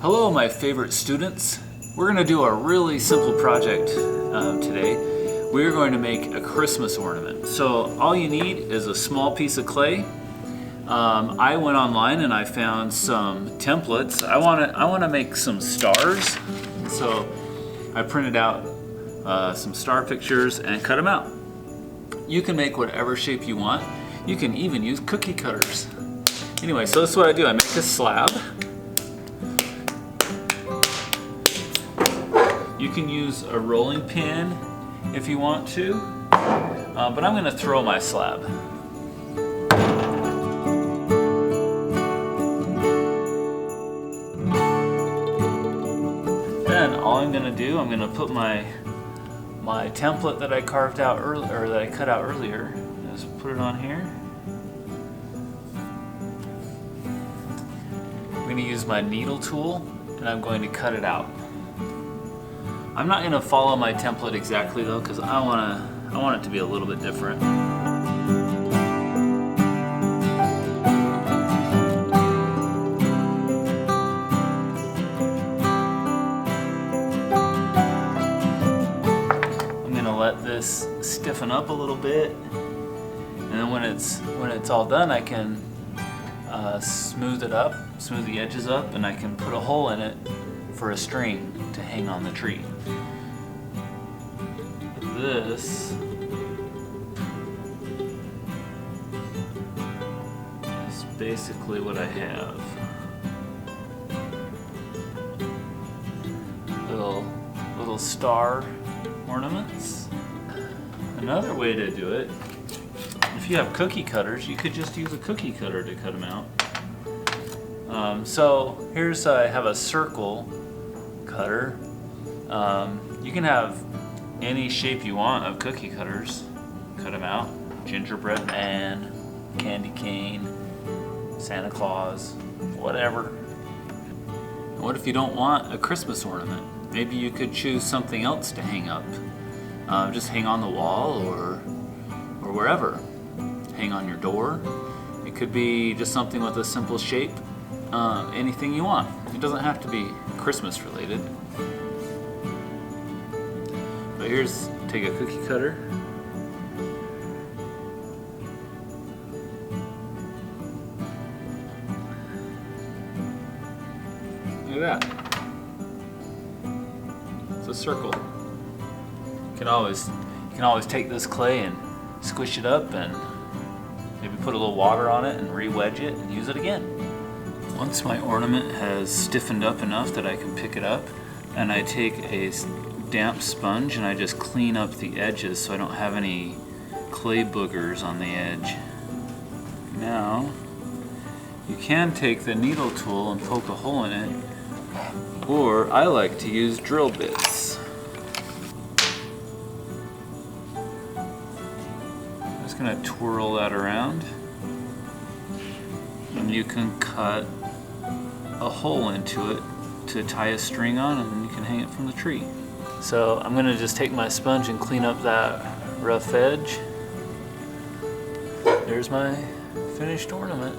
Hello, my favorite students. We're going to do a really simple project today. We're going to make a Christmas ornament. So all you need is a small piece of clay. I went online and I found some templates. I want to make some stars. So I printed out some star pictures and cut them out. You can make whatever shape you want. You can even use cookie cutters. Anyway, so this is what I do. I make a slab. You can use a rolling pin if you want to, but I'm going to throw my slab. Then all I'm going to do, I'm going to put my template that I carved out earlier, or that I cut out earlier, just put it on here. I'm going to use my needle tool and I'm going to cut it out. I'm not going to follow my template exactly though, because I want it to be a little bit different. I'm going to let this stiffen up a little bit, and then when it's all done, I can smooth it up, smooth the edges up, and I can put a hole in it for a string to hang on the tree. This is basically what I have. Little star ornaments. Another way to do it, if you have cookie cutters, you could just use a cookie cutter to cut them out. So here's, I have a circle cutter. You can have any shape you want of cookie cutters. Cut them out. Gingerbread man, candy cane, Santa Claus, whatever. And what if you don't want a Christmas ornament? Maybe you could choose something else to hang up. Just hang on the wall or wherever. Hang on your door. It could be just something with a simple shape. Anything you want. It doesn't have to be Christmas related. But here's, take a cookie cutter. Look at that. It's a circle. You can always take this clay and squish it up and maybe put a little water on it and re-wedge it and use it again. Once my ornament has stiffened up enough that I can pick it up, and I take a damp sponge and I just clean up the edges so I don't have any clay boogers on the edge. Now, you can take the needle tool and poke a hole in it, or I like to use drill bits. I'm just going to twirl that around, and you can cut a hole into it to tie a string on, and then you can hang it from the tree. So I'm going to just take my sponge and clean up that rough edge. There's my finished ornament.